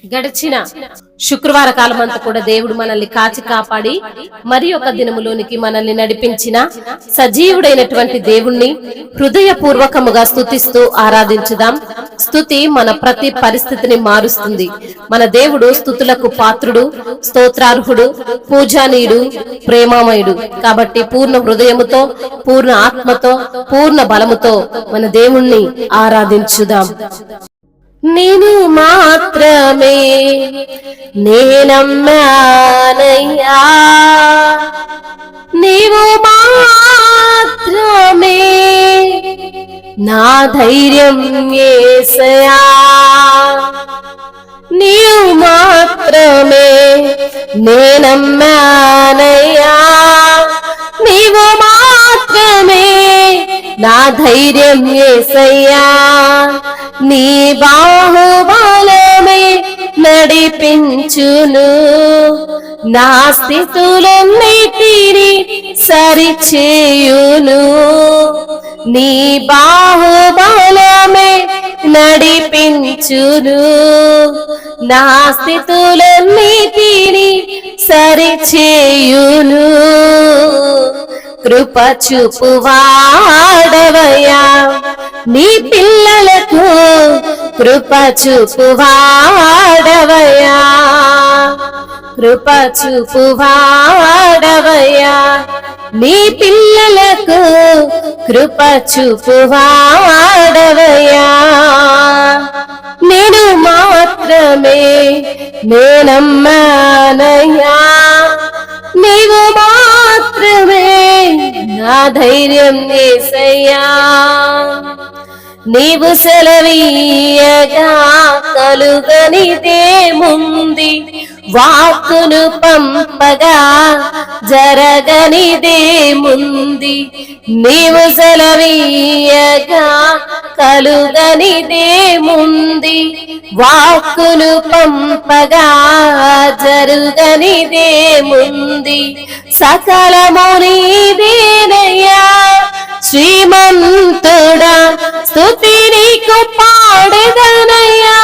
గడిచిన శుక్రవార కాలమంతా కూడా దేవుడు మనల్ని కాచి కాపాడి మరి ఒక దినములోనికి మనల్ని నడిపించిన సజీవుడైనటువంటి దేవుణ్ణి హృదయపూర్వకముగా స్తుతిస్తూ ఆరాధించుదాం. స్తుతి మన ప్రతి పరిస్థితిని మారుస్తుంది. మన దేవుడు స్తుతులకు పాత్రుడు, స్తోత్రార్హుడు, పూజానీయుడు, ప్రేమామయుడు. కాబట్టి పూర్ణ హృదయముతో, పూర్ణ ఆత్మతో, పూర్ణ బలముతో మన దేవుణ్ణి ఆరాధించుదాం. నేను మాత్రమే నేనమ్మానయ్యా, నీవు మాత్రమే నా ధైర్యం యేసయ్యా, నీవు మాత్రమే నేనమ్మానయ్యా, నీవు మాత్రమే నా ధైర్యం యేసయ్యా, నీ బాహుబలమే నడిపించును, నా స్థితులన్నిటిని సరిచేయును, నీ బాహుబలమే నడిపించును, నా స్థితులన్నిటిని సరిచేయును. కృప చూపువాడవయ్యా నీ పిల్లలకు, కృప చూపువాడవయ్యా, కృప చూపువాడవయ్యా నీ పిల్లలకు, కృప చూపువాడవయ్యా. నేను మాత్రమే నేనమ్మానయ్యా, నీవు మాత్రమే నా ధైర్యం యేసయ్యా, నీవు సెలవీయగా కలుగనిదేముంది, వాక్కును పంపగా జరగనిదేముంది, నీవు సెలవీయగా కలుగనిదేముంది, వాక్కును పంపగా జరుగనిదేముంది, సకలము నీదేనయ్యా శ్రీమంతుడా, స్తుతి నీకు పాడెదనయ్యా,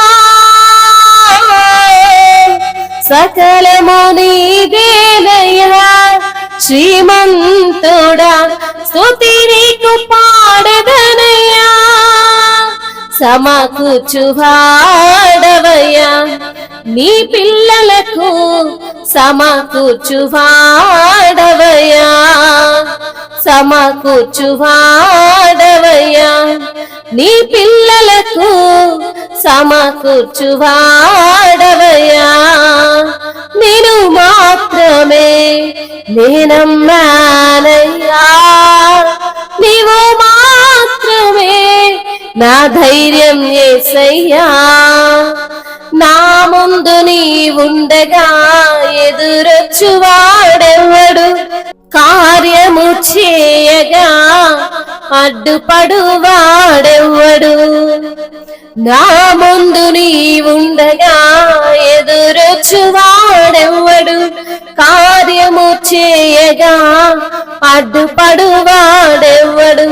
సకలము నీదేనయ్యా శ్రీమంతుడా, స్తుతి నీకు పాడెదనయ్యా, సమకూర్చువాడవయ్యా నీ పిల్లలకు, సమకూర్చువాడవయ్యా, సమకూర్చువాడవయ్యా నీ పిల్లలకు, సమకూర్చువాడవయ్యా. నేను మాత్రమే నేనమ్మానయ్యా, నీవు మాత్రమే నా ధైర్యం యేసయ్యా, నా ముందు నీవుండగా ఎదురొచ్చువాడెవడు, కార్యము చేయగా అడ్డుపడువాడెవడు, నా ముందు నీవుండగా ఎదురొచ్చువాడెవడు, కార్యము చేయగా అడ్డుపడువాడెవడు,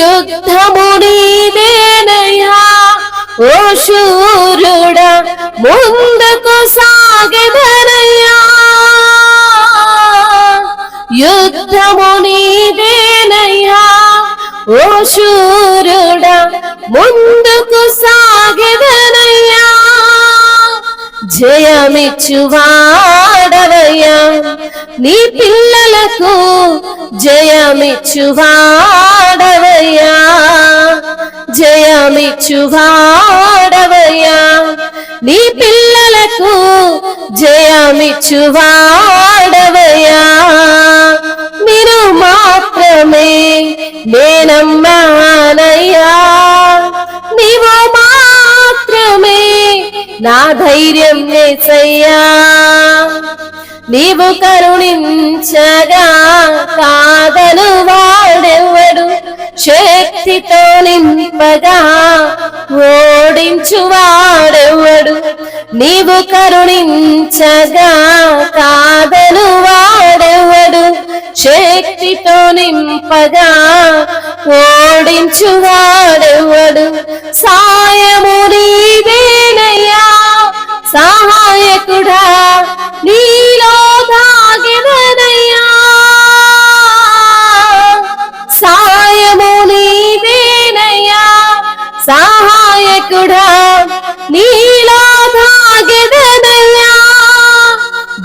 యుద్ధము నీదేనయ్యా ఓ శూరుడా, ముందుకు సాగెదనయ్యా, యుద్ధము నీదేనయ్యా ఓ శూరుడా, ముందుకు సాగెదనయ్యా, జయమిచ్చువాడవయ్యా నీ పిల్లలకు, జయమిచ్చువాడవయ్యా, జయమిచ్చువాడవయ్యా నీ పిల్లలకు, జయమిచ్చువాడవయ్యా. నేను మాత్రమే నేనమ్మానయ్యా, నీవు మాత్రమే నా ధైర్యం యేసయ్యా, నీవు కరుణించగా కాదను వాడెవడు, శక్తితో నింపగా ఓడించువాడెవడు, నీవు కరుణించగా కాదను వాడెవడు, శక్తితో నింపగా ఓడించువాడెవడు, సాయము నీదేనయ్యా, సహాయకుడా నీలో దాగెదనయ్యా, సాయము నీవేనయ్యా, సహాయకుడా నీలో దాగెదనయ్యా,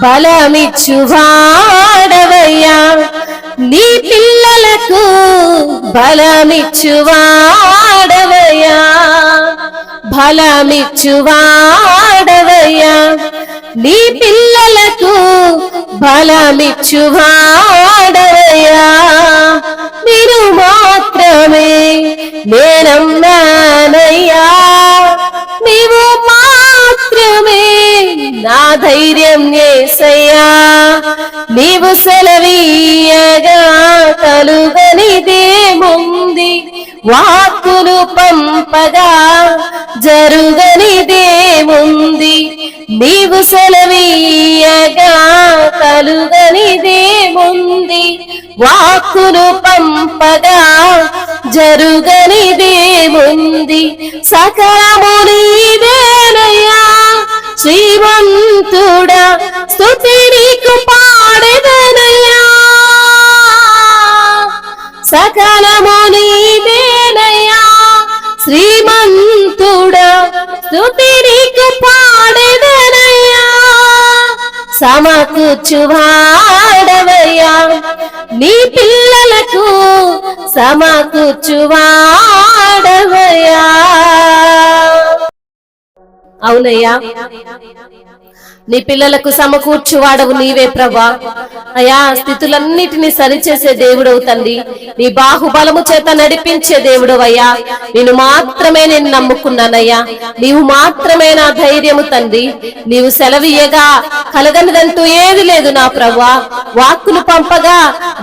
బలమిచ్చువాడవయ్యా, నీ పిల్లలకు బలమిచ్చువాడవయ్యా, బలమిచ్చువాడవయ్యా, నీ పిల్లలకు బలమిచ్చువాడవయ్యా. మీరు మాత్రమే నేనమ్మానయ్యా, నీవు మాత్రమే నా ధైర్యం యేసయ్యా, నీవు సెలవీయగా కలుగనిదేముంది, వాక్కును పంపగా జరుగనిదేముంది, నీవు సెలవీయగా కలుగనిదేముంది, వాక్కును పంపగా జరుగనిదేముంది. సకలము నీవేనయ్యా శ్రీమంతుడా, స్తుతి నీకు పాడెదనయ్యా, సకలము నీవేనయ్యా శ్రీమంతుడా, స్తుతి నీకు పాడెదనయ్యా, సమకూర్చువాడవయ్యా, నీ పిల్లలకు సమకూర్చువాడవయ్యా. అవునయ్యా, నీ పిల్లలకు సమకూర్చువాడవు నీవే ప్రభా. అయా, స్థితులన్నిటినీ సరిచేసే దేవుడవు తండ్రి, నీ బాహుబలము చేత నడిపించే దేవుడవు అయ్యా. నేను మాత్రమే నేను నమ్ముకున్నానయ్యా, నీవు మాత్రమే నా ధైర్యము తండ్రి. నీవు సెలవీయగా కలగనిదంటూ ఏది లేదు నా ప్రభా, వాక్కును పంపగా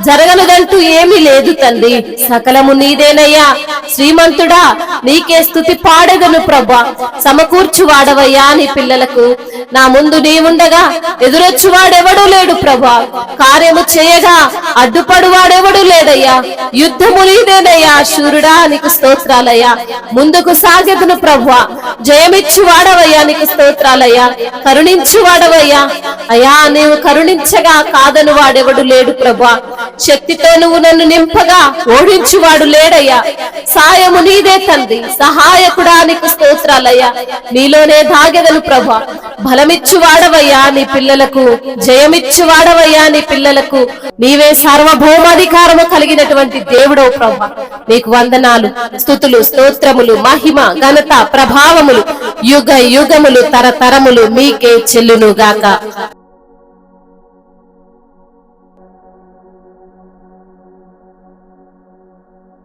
జరగనిదంటూ ఏమీ లేదు తండ్రి. సకలము నీదేనయ్యా శ్రీమంతుడా, నీకే స్తుతి పాడెదను ప్రభా. సమకూర్చువాడవయ్యా నీ పిల్లలకు. నా ముందు నీవుండగా ఎదురొచ్చువాడెవడూ లేడు ప్రభా, కార్యము చేయగా అడ్డుపడువాడెవడూ లేడయ్యా. యుద్ధము నీదేనయ్యా శూరుడా, నీకు స్తోత్రాలయ్యా. ముందుకు సాగెదను ప్రభా, జయమిచ్చువాడవయ్యా, నీకు స్తోత్రాలయ్యా. కరుణించువాడవయ్యా అయ్యా, నీవు కరుణించగా కాదను వాడెవడు లేడు ప్రభా. శక్తితో నువ్వు నన్ను నింపగా ఓడించువాడు లేడయ్యా. సాయము నీదే తండ్రి, సహాయకుడా, నీకు స్తోత్రాలయ్యా. నీలోనే దాగెదను ప్రభా. బలమిచ్చువాడవయ్యా నీ పిల్లలకు, జయమిచ్చువాడవయ్యా నీ పిల్లలకు. నీవే సార్వభౌమాధికారము కలిగినటువంటి దేవుడవు ప్రభా. నీకు వందనాలు, స్తుతులు, స్తోత్రములు, మహిమ, ఘనత, ప్రభావములు యుగ యుగములు తరతరములు మీకే చెల్లును గాక.